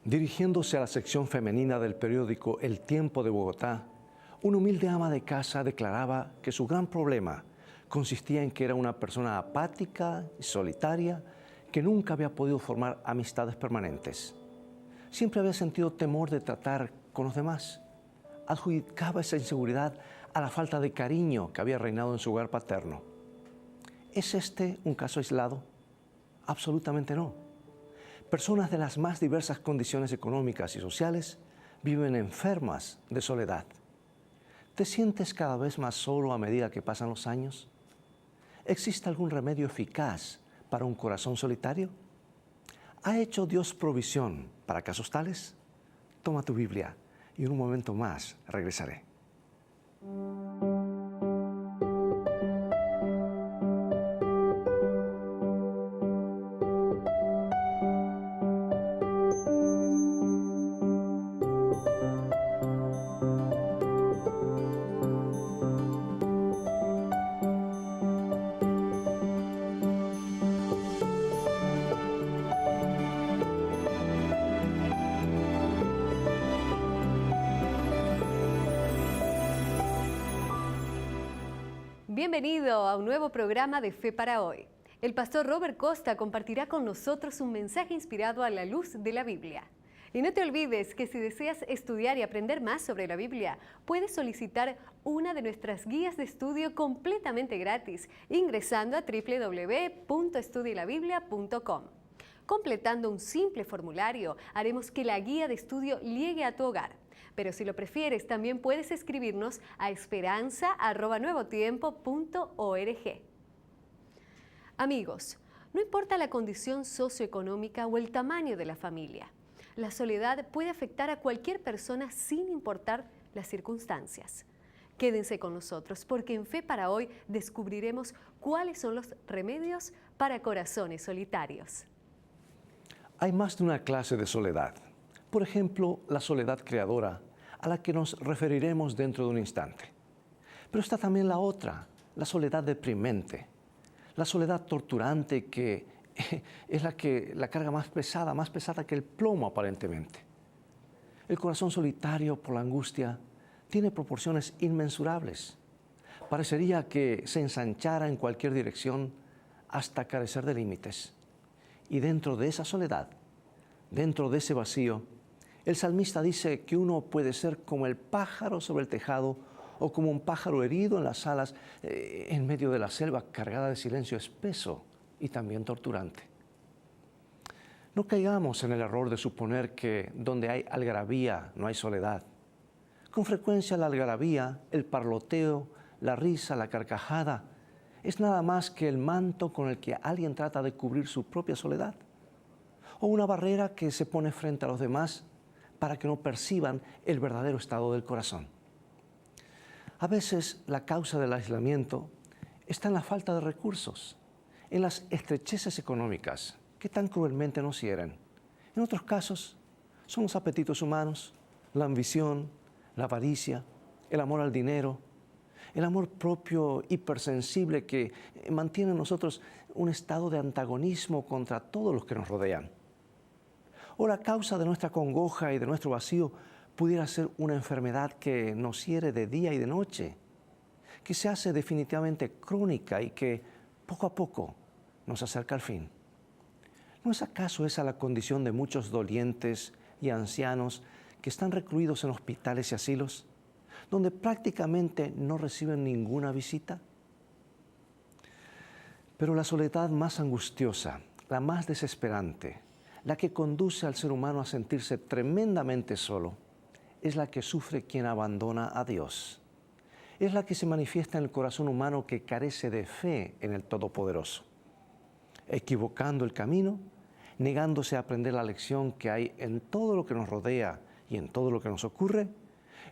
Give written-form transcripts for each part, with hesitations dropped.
Dirigiéndose a la sección femenina del periódico El Tiempo de Bogotá, una humilde ama de casa declaraba que su gran problema consistía en que era una persona apática y solitaria que nunca había podido formar amistades permanentes. Siempre había sentido temor de tratar con los demás. Adjudicaba esa inseguridad a la falta de cariño que había reinado en su hogar paterno. ¿Es este un caso aislado? Absolutamente no. Personas de las más diversas condiciones económicas y sociales viven enfermas de soledad. ¿Te sientes cada vez más solo a medida que pasan los años? ¿Existe algún remedio eficaz para un corazón solitario? ¿Ha hecho Dios provisión para casos tales? Toma tu Biblia y en un momento más regresaré. Bienvenido a un nuevo programa de Fe para Hoy. El pastor Robert Costa compartirá con nosotros un mensaje inspirado a la luz de la Biblia. Y no te olvides que si deseas estudiar y aprender más sobre la Biblia, puedes solicitar una de nuestras guías de estudio completamente gratis ingresando a www.estudielabiblia.com. Completando un simple formulario, haremos que la guía de estudio llegue a tu hogar. Pero si lo prefieres, también puedes escribirnos a esperanza@nuevotiempo.org. Amigos, no importa la condición socioeconómica o el tamaño de la familia, la soledad puede afectar a cualquier persona sin importar las circunstancias. Quédense con nosotros porque en Fe para Hoy descubriremos cuáles son los remedios para corazones solitarios. Hay más de una clase de soledad. Por ejemplo, la soledad creadora, a la que nos referiremos dentro de un instante. Pero está también la otra, la soledad deprimente, la soledad torturante que es la carga más pesada que el plomo aparentemente. El corazón solitario por la angustia tiene proporciones inmensurables. Parecería que se ensanchara en cualquier dirección hasta carecer de límites. Y dentro de esa soledad, dentro de ese vacío, el salmista dice que uno puede ser como el pájaro sobre el tejado o como un pájaro herido en las alas en medio de la selva cargada de silencio espeso y también torturante. No caigamos en el error de suponer que donde hay algarabía no hay soledad. Con frecuencia la algarabía, el parloteo, la risa, la carcajada, es nada más que el manto con el que alguien trata de cubrir su propia soledad. O una barrera que se pone frente a los demás para que no perciban el verdadero estado del corazón. A veces la causa del aislamiento está en la falta de recursos, en las estrecheces económicas que tan cruelmente nos hieren. En otros casos son los apetitos humanos, la ambición, la avaricia, el amor al dinero, el amor propio hipersensible que mantiene en nosotros un estado de antagonismo contra todos los que nos rodean. O la causa de nuestra congoja y de nuestro vacío pudiera ser una enfermedad que nos hiere de día y de noche, que se hace definitivamente crónica y que poco a poco nos acerca al fin. ¿No es acaso esa la condición de muchos dolientes y ancianos que están recluidos en hospitales y asilos, donde prácticamente no reciben ninguna visita? Pero la soledad más angustiosa, la más desesperante, la que conduce al ser humano a sentirse tremendamente solo, es la que sufre quien abandona a Dios. Es la que se manifiesta en el corazón humano que carece de fe en el Todopoderoso. Equivocando el camino, negándose a aprender la lección que hay en todo lo que nos rodea y en todo lo que nos ocurre,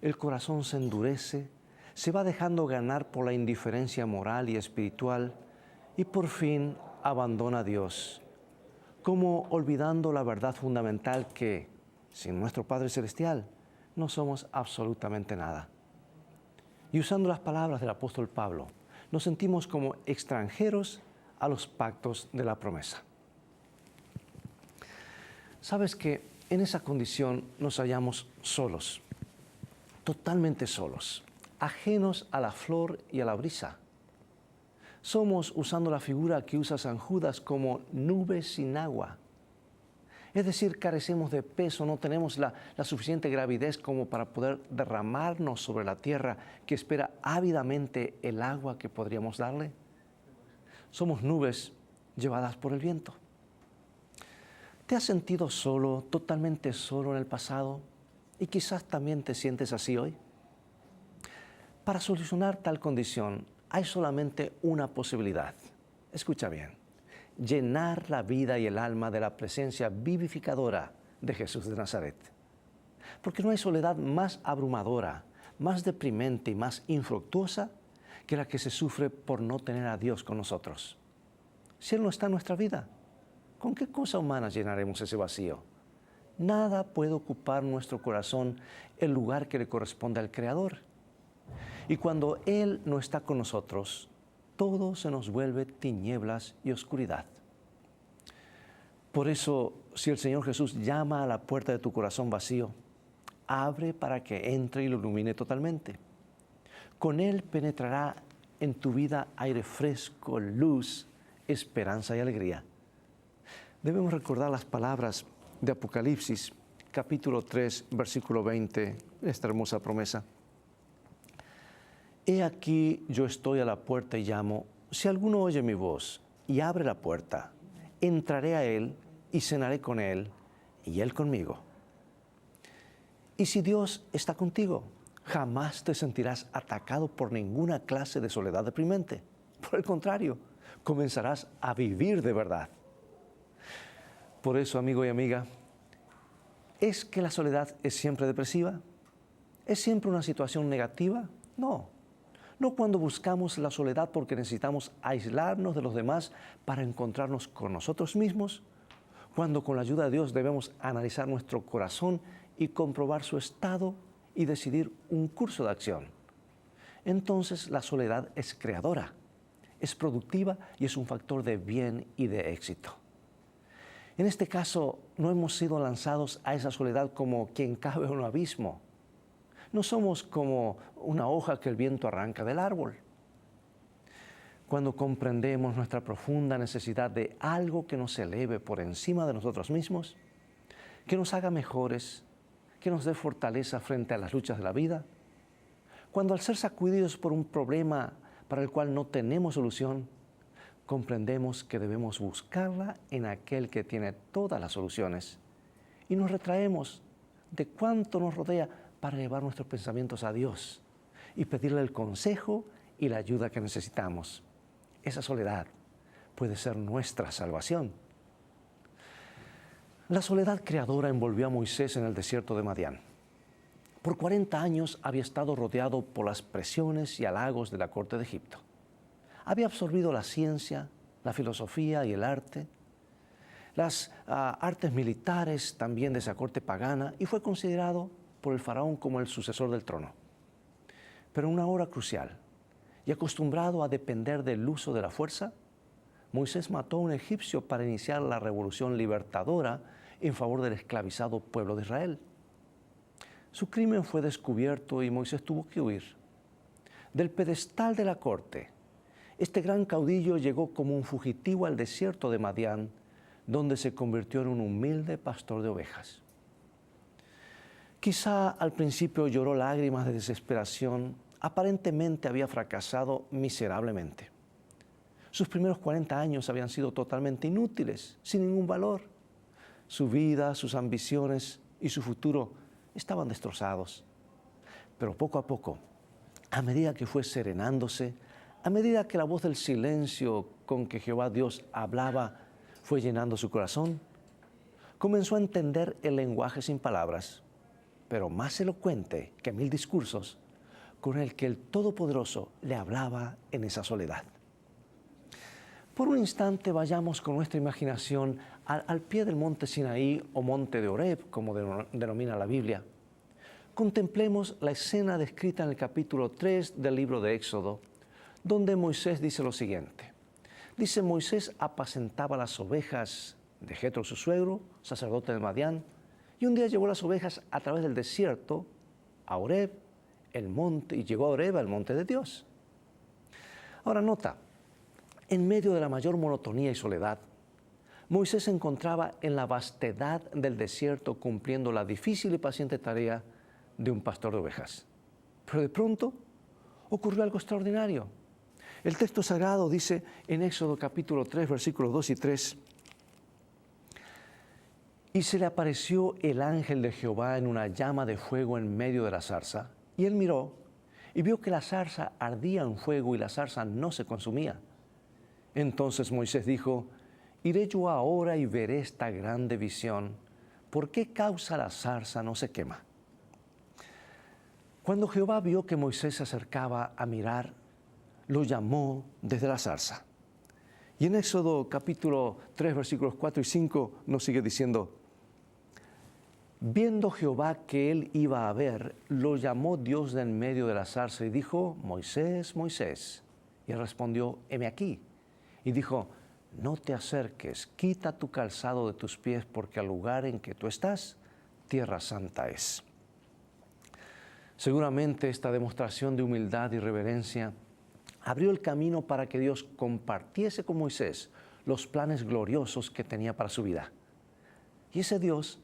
el corazón se endurece, se va dejando ganar por la indiferencia moral y espiritual y por fin abandona a Dios, como olvidando la verdad fundamental que, sin nuestro Padre Celestial, no somos absolutamente nada. Y usando las palabras del apóstol Pablo, nos sentimos como extranjeros a los pactos de la promesa. Sabes que En esa condición nos hallamos solos, totalmente solos, ajenos a la flor y a la brisa. Somos, usando la figura que usa San Judas, como nubes sin agua. Es decir, carecemos de peso, no tenemos la suficiente gravidez como para poder derramarnos sobre la tierra que espera ávidamente el agua que podríamos darle. Somos nubes llevadas por el viento. ¿Te has sentido solo, totalmente solo en el pasado? Y quizás también te sientes así hoy. Para solucionar tal condición, hay solamente una posibilidad. Escucha bien. Llenar la vida y el alma de la presencia vivificadora de Jesús de Nazaret. Porque no hay soledad más abrumadora, más deprimente y más infructuosa que la que se sufre por no tener a Dios con nosotros. Si Él no está en nuestra vida, ¿con qué cosa humana llenaremos ese vacío? Nada puede ocupar nuestro corazón el lugar que le corresponde al Creador. Y cuando Él no está con nosotros, todo se nos vuelve tinieblas y oscuridad. Por eso, si el Señor Jesús llama a la puerta de tu corazón vacío, abre para que entre y lo ilumine totalmente. Con Él penetrará en tu vida aire fresco, luz, esperanza y alegría. Debemos recordar las palabras de Apocalipsis, capítulo 3, versículo 20, esta hermosa promesa. He aquí, yo estoy a la puerta y llamo. Si alguno oye mi voz y abre la puerta, entraré a él y cenaré con él y él conmigo. Y si Dios está contigo, jamás te sentirás atacado por ninguna clase de soledad deprimente. Por el contrario, comenzarás a vivir de verdad. Por eso, amigo y amiga, ¿es que la soledad es siempre depresiva? ¿Es siempre una situación negativa? No. No cuando buscamos la soledad porque necesitamos aislarnos de los demás para encontrarnos con nosotros mismos, cuando con la ayuda de Dios debemos analizar nuestro corazón y comprobar su estado y decidir un curso de acción. Entonces la soledad es creadora, es productiva y es un factor de bien y de éxito. En este caso, no hemos sido lanzados a esa soledad como quien cabe en un abismo. No somos como una hoja que el viento arranca del árbol. Cuando comprendemos nuestra profunda necesidad de algo que nos eleve por encima de nosotros mismos, que nos haga mejores, que nos dé fortaleza frente a las luchas de la vida, cuando al ser sacudidos por un problema para el cual no tenemos solución, comprendemos que debemos buscarla en aquel que tiene todas las soluciones y nos retraemos de cuánto nos rodea para llevar nuestros pensamientos a Dios y pedirle el consejo y la ayuda que necesitamos. Esa soledad puede ser nuestra salvación. La soledad creadora envolvió a Moisés en el desierto de Madián. Por 40 años había estado rodeado por las presiones y halagos de la corte de Egipto. Había absorbido la ciencia, la filosofía y el arte, las artes militares también de esa corte pagana y fue considerado por el faraón como el sucesor del trono. Pero en una hora crucial y acostumbrado a depender del uso de la fuerza, Moisés mató a un egipcio para iniciar la revolución libertadora en favor del esclavizado pueblo de Israel. Su crimen fue descubierto y Moisés tuvo que huir. Del pedestal de la corte, este gran caudillo llegó como un fugitivo al desierto de Madián, donde se convirtió en un humilde pastor de ovejas. Quizá al principio lloró lágrimas de desesperación, aparentemente había fracasado miserablemente. Sus primeros 40 años habían sido totalmente inútiles, sin ningún valor. Su vida, sus ambiciones y su futuro estaban destrozados. Pero poco a poco, a medida que fue serenándose, a medida que la voz del silencio con que Jehová Dios hablaba fue llenando su corazón, comenzó a entender el lenguaje sin palabras, pero más elocuente que 1000 discursos, con el que el Todopoderoso le hablaba en esa soledad. Por un instante vayamos con nuestra imaginación al pie del monte Sinaí o monte de Horeb, como denomina la Biblia. Contemplemos la escena descrita en el capítulo 3 del libro de Éxodo, donde Moisés dice lo siguiente. Dice, Moisés apacentaba las ovejas de Jetro, su suegro, sacerdote de Madián, Y un día llevó las ovejas a través del desierto a Horeb, el monte, y llegó a Horeb, al monte de Dios. Ahora nota, en medio de la mayor monotonía y soledad, Moisés se encontraba en la vastedad del desierto cumpliendo la difícil y paciente tarea de un pastor de ovejas. Pero de pronto ocurrió algo extraordinario. El texto sagrado dice en Éxodo capítulo 3, versículos 2 y 3, y se le apareció el ángel de Jehová en una llama de fuego en medio de la zarza, y él miró y vio que la zarza ardía en fuego y la zarza no se consumía. Entonces Moisés dijo, iré yo ahora y veré esta grande visión. ¿Por qué causa la zarza no se quema? Cuando Jehová vio que Moisés se acercaba a mirar, lo llamó desde la zarza. Y en Éxodo capítulo 3, versículos 4 y 5 nos sigue diciendo, viendo Jehová que él iba a ver, lo llamó Dios de en medio de la zarza y dijo, Moisés, Moisés. Y él respondió, heme aquí. Y dijo, no te acerques, quita tu calzado de tus pies, porque al lugar en que tú estás, tierra santa es. Seguramente esta demostración de humildad y reverencia abrió el camino para que Dios compartiese con Moisés los planes gloriosos que tenía para su vida. Y ese Dios,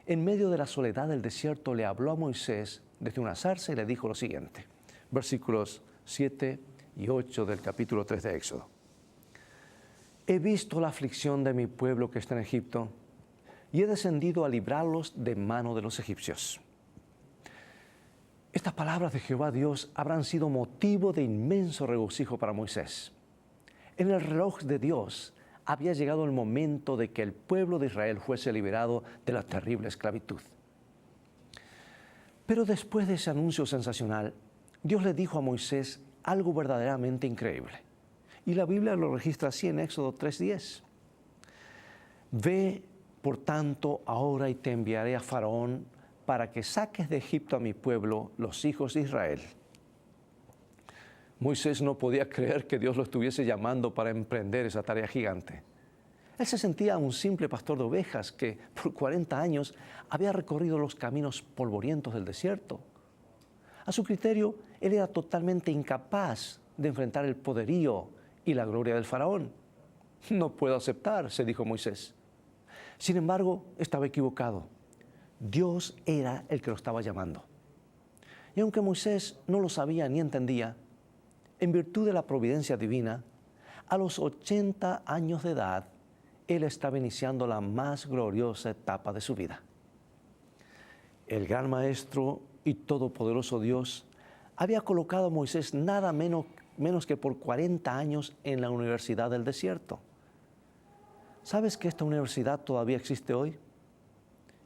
en medio de la soledad del desierto, le habló a Moisés desde una zarza y le dijo lo siguiente, versículos 7 y 8 del capítulo 3 de Éxodo. He visto la aflicción de mi pueblo que está en Egipto y he descendido a librarlos de mano de los egipcios. Estas palabras de Jehová Dios habrán sido motivo de inmenso regocijo para Moisés. En el reloj de Dios había llegado el momento de que el pueblo de Israel fuese liberado de la terrible esclavitud. Pero después de ese anuncio sensacional, Dios le dijo a Moisés algo verdaderamente increíble. Y la Biblia lo registra así en Éxodo 3:10. Ve, por tanto, ahora y te enviaré a Faraón para que saques de Egipto a mi pueblo, los hijos de Israel. Moisés no podía creer que Dios lo estuviese llamando para emprender esa tarea gigante. Él se sentía un simple pastor de ovejas que por 40 años había recorrido los caminos polvorientos del desierto. A su criterio, él era totalmente incapaz de enfrentar el poderío y la gloria del faraón. No puedo aceptar, se dijo Moisés. Sin embargo, estaba equivocado. Dios era el que lo estaba llamando. Y aunque Moisés no lo sabía ni entendía, en virtud de la providencia divina, a los 80 años de edad, él estaba iniciando la más gloriosa etapa de su vida. El gran maestro y todopoderoso Dios había colocado a Moisés nada menos que por 40 años en la Universidad del Desierto. ¿Sabes que esta universidad todavía existe hoy?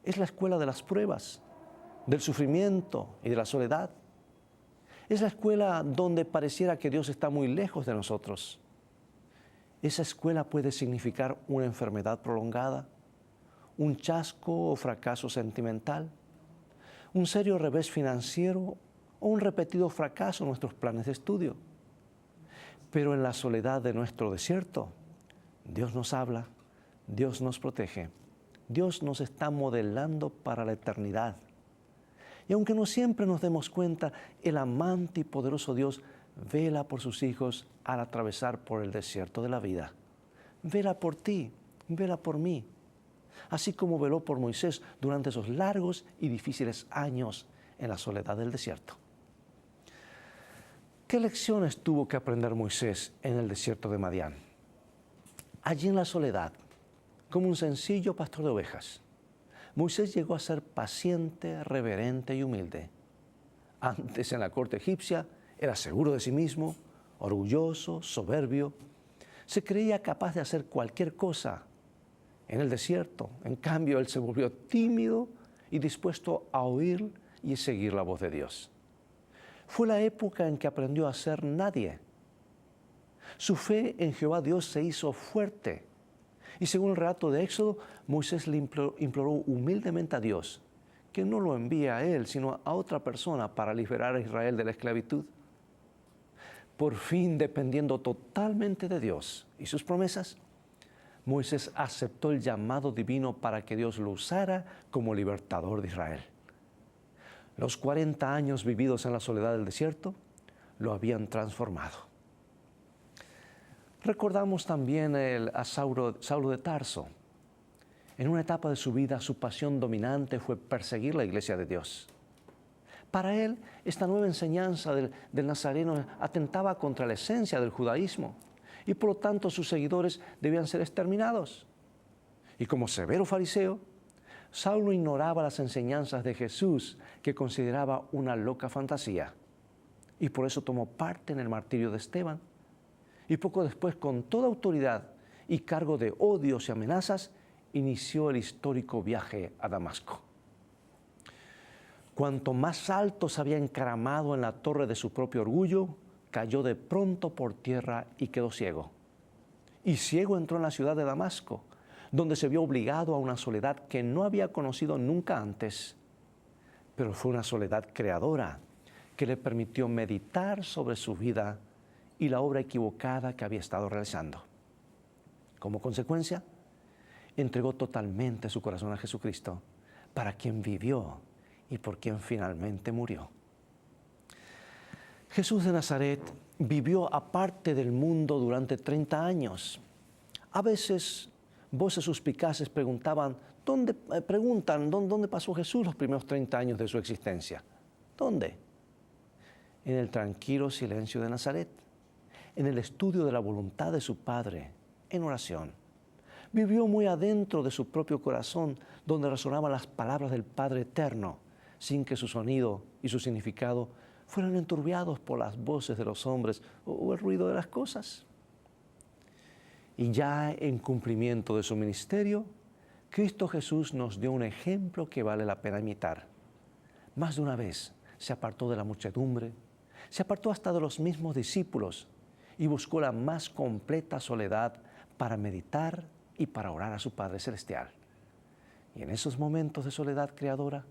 Es la escuela de las pruebas, del sufrimiento y de la soledad. Es la escuela donde pareciera que Dios está muy lejos de nosotros. Esa escuela puede significar una enfermedad prolongada, un chasco o fracaso sentimental, un serio revés financiero o un repetido fracaso en nuestros planes de estudio. Pero en la soledad de nuestro desierto, Dios nos habla, Dios nos protege, Dios nos está modelando para la eternidad. Y aunque no siempre nos demos cuenta, el amante y poderoso Dios vela por sus hijos al atravesar por el desierto de la vida. Vela por ti, vela por mí, así como veló por Moisés durante esos largos y difíciles años en la soledad del desierto. ¿Qué lecciones tuvo que aprender Moisés en el desierto de Madián? Allí en la soledad, como un sencillo pastor de ovejas, Moisés llegó a ser paciente, reverente y humilde. Antes en la corte egipcia era seguro de sí mismo, orgulloso, soberbio. Se creía capaz de hacer cualquier cosa. En el desierto, en cambio, él se volvió tímido y dispuesto a oír y seguir la voz de Dios. Fue la época en que aprendió a ser nadie. Su fe en Jehová Dios se hizo fuerte. Y según el relato de Éxodo, Moisés le imploró humildemente a Dios que no lo envíe a él, sino a otra persona para liberar a Israel de la esclavitud. Por fin, dependiendo totalmente de Dios y sus promesas, Moisés aceptó el llamado divino para que Dios lo usara como libertador de Israel. Los 40 años vividos en la soledad del desierto lo habían transformado. Recordamos también a Saulo de Tarso. En una etapa de su vida, su pasión dominante fue perseguir la iglesia de Dios. Para él, esta nueva enseñanza del Nazareno atentaba contra la esencia del judaísmo y por lo tanto sus seguidores debían ser exterminados. Y como severo fariseo, Saulo ignoraba las enseñanzas de Jesús, que consideraba una loca fantasía, y por eso tomó parte en el martirio de Esteban. Y poco después, con toda autoridad y cargo de odios y amenazas, inició el histórico viaje a Damasco. Cuanto más alto se había encaramado en la torre de su propio orgullo, cayó de pronto por tierra y quedó ciego. Y ciego entró en la ciudad de Damasco, donde se vio obligado a una soledad que no había conocido nunca antes. Pero fue una soledad creadora que le permitió meditar sobre su vida y la obra equivocada que había estado realizando. Como consecuencia, entregó totalmente su corazón a Jesucristo, para quien vivió y por quien finalmente murió. Jesús de Nazaret vivió aparte del mundo durante 30 años. A veces, voces suspicaces preguntan, ¿dónde pasó Jesús los primeros 30 años de su existencia? ¿Dónde? En el tranquilo silencio de Nazaret, en el estudio de la voluntad de su Padre, en oración. Vivió muy adentro de su propio corazón, donde resonaban las palabras del Padre Eterno, sin que su sonido y su significado fueran enturbiados por las voces de los hombres o el ruido de las cosas. Y ya en cumplimiento de su ministerio, Cristo Jesús nos dio un ejemplo que vale la pena imitar. Más de una vez se apartó de la muchedumbre, se apartó hasta de los mismos discípulos y buscó la más completa soledad para meditar y para orar a su Padre Celestial. Y en esos momentos de soledad creadora,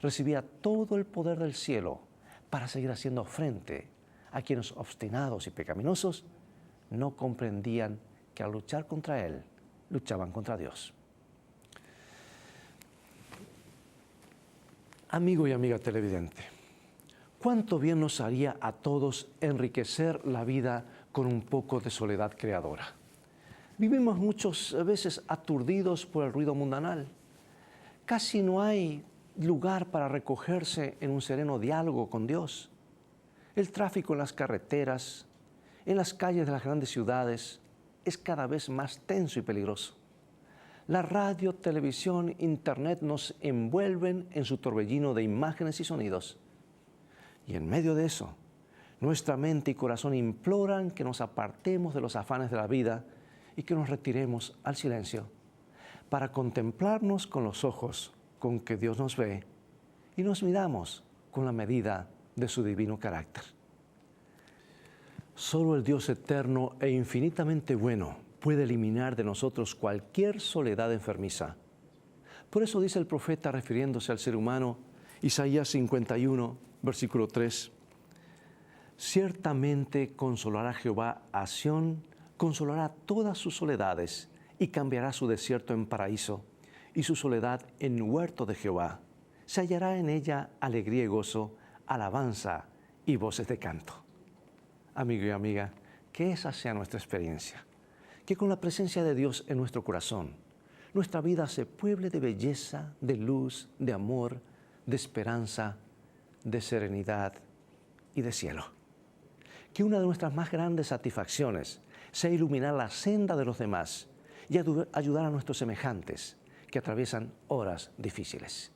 recibía todo el poder del cielo para seguir haciendo frente a quienes obstinados y pecaminosos no comprendían que al luchar contra Él, luchaban contra Dios. Amigo y amiga televidente, ¿cuánto bien nos haría a todos enriquecer la vida con un poco de soledad creadora? Vivimos muchas veces aturdidos por el ruido mundanal. Casi no hay lugar para recogerse en un sereno diálogo con Dios. El tráfico en las carreteras, en las calles de las grandes ciudades, es cada vez más tenso y peligroso. La radio, televisión, internet nos envuelven en su torbellino de imágenes y sonidos. Y en medio de eso, nuestra mente y corazón imploran que nos apartemos de los afanes de la vida y que nos retiremos al silencio para contemplarnos con los ojos con que Dios nos ve y nos miramos con la medida de su divino carácter. Solo el Dios eterno e infinitamente bueno puede eliminar de nosotros cualquier soledad enfermiza. Por eso dice el profeta, refiriéndose al ser humano, Isaías 51, versículo 3, «Ciertamente consolará Jehová a Sión, consolará todas sus soledades y cambiará su desierto en paraíso y su soledad en huerto de Jehová. Se hallará en ella alegría y gozo, alabanza y voces de canto». Amigo y amiga, que esa sea nuestra experiencia. Que con la presencia de Dios en nuestro corazón, nuestra vida se pueble de belleza, de luz, de amor, de esperanza, de serenidad y de cielo. Que una de nuestras más grandes satisfacciones sea iluminar la senda de los demás y ayudar a nuestros semejantes que atraviesan horas difíciles.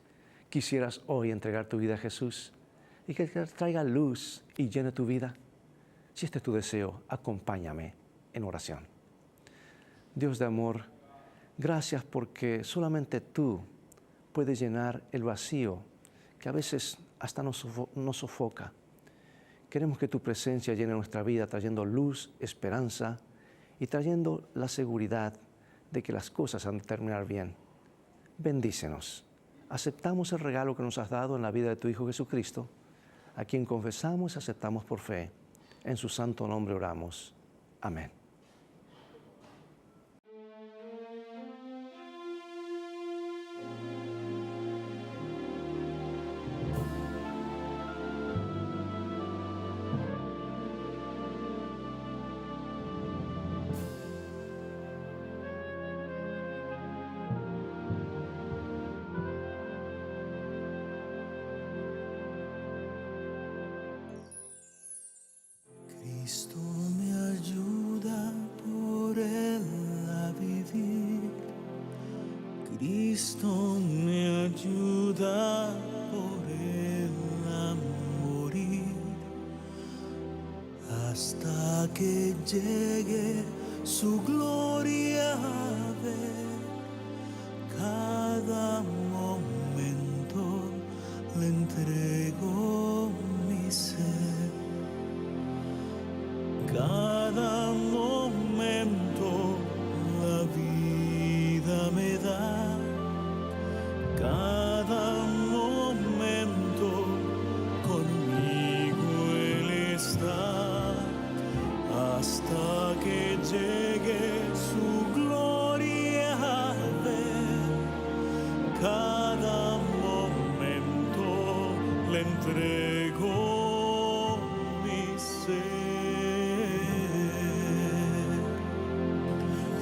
¿Quisieras hoy entregar tu vida a Jesús y que te traiga luz y llene tu vida? Si este es tu deseo, acompáñame en oración. Dios de amor, gracias porque solamente tú puedes llenar el vacío que a veces hasta nos sofoca. Queremos que tu presencia llene nuestra vida trayendo luz, esperanza y trayendo la seguridad de que las cosas han de terminar bien. Bendícenos. Aceptamos el regalo que nos has dado en la vida de tu Hijo Jesucristo, a quien confesamos y aceptamos por fe. En su santo nombre oramos. Amén. da por él a morir hasta que llegue su gloria a ver. Cada momento le entrego mi ser. Cada momento la vida me da. Cada momento conmigo Él está, hasta que llegue su gloria a ver. Cada momento le entrego mi ser.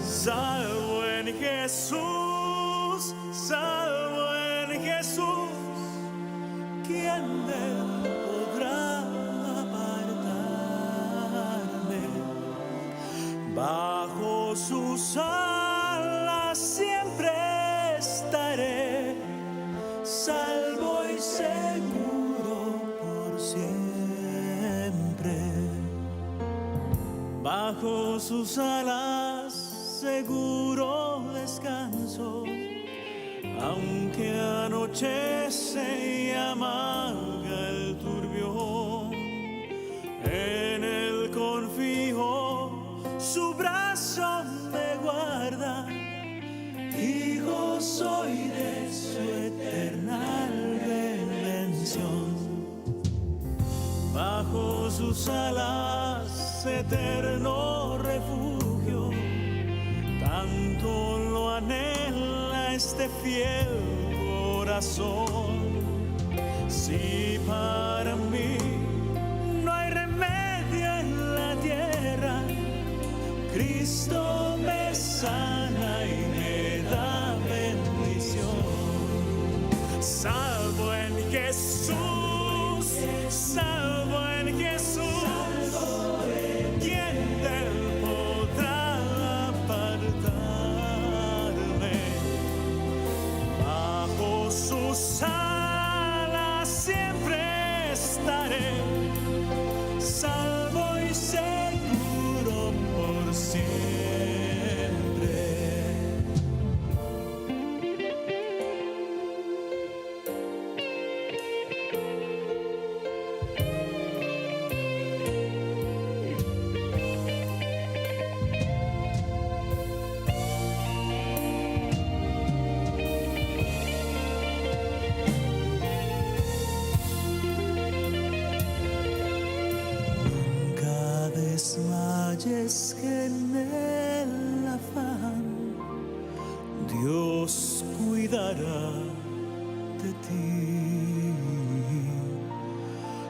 Salvo en Jesús, salvo en Jesús, ¿quién de él podrá apartarme? Bajo sus alas siempre estaré, salvo y seguro por siempre. Bajo sus alas seguro descanso, aunque anochece y amarga el turbión. En él confío, su brazo me guarda, hijo soy de su eterna redención. Bajo sus alas eterno refugio, tanto lo anhela este fiel corazón. Si para mí no hay remedio en la tierra, Cristo me sana y me da bendición. Salvo en Jesús, salvo en Jesús, ¿quién de él podrá apartarme? Bajo sus alas siempre estaré, salvo y seguro por siempre. Nunca desmayes que en el afán Dios cuidará de ti.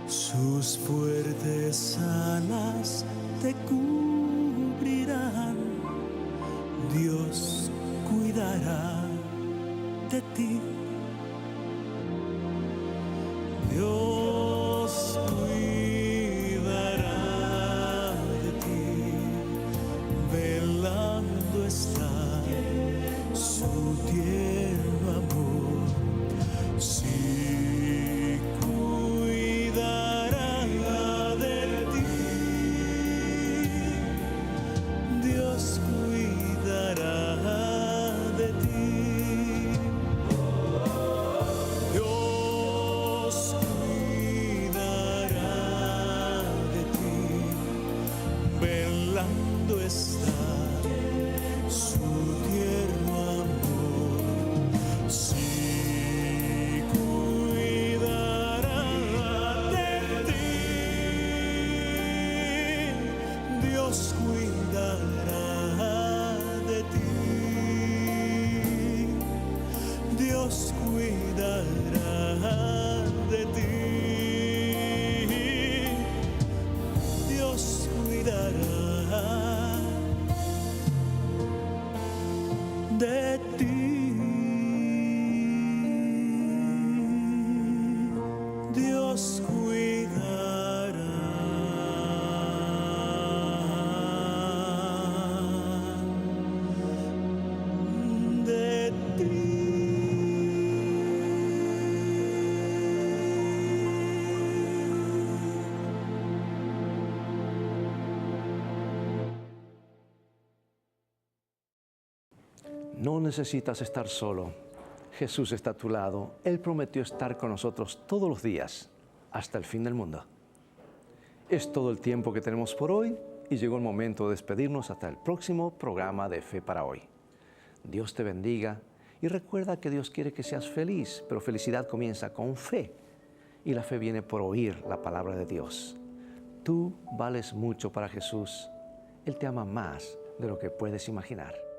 Sus fuertes alas te cubrirán, Dios cuidará de ti. Dios cuidará de ti, velando está su tierno amor. Sí, cuidará de ti, Dios cuidará de ti. Dios cuidará de ti, velando está su tierno amor. Sí, cuidará de ti, Dios cuidará de ti, Dios cuidará de ti, Dios cuidará de ti, Dios cuidará No necesitas estar solo. Jesús está a tu lado. Él prometió estar con nosotros todos los días, hasta el fin del mundo. Es todo el tiempo que tenemos por hoy y llegó el momento de despedirnos hasta el próximo programa de Fe para Hoy. Dios te bendiga y recuerda que Dios quiere que seas feliz, pero felicidad comienza con fe y la fe viene por oír la palabra de Dios. Tú vales mucho para Jesús. Él te ama más de lo que puedes imaginar.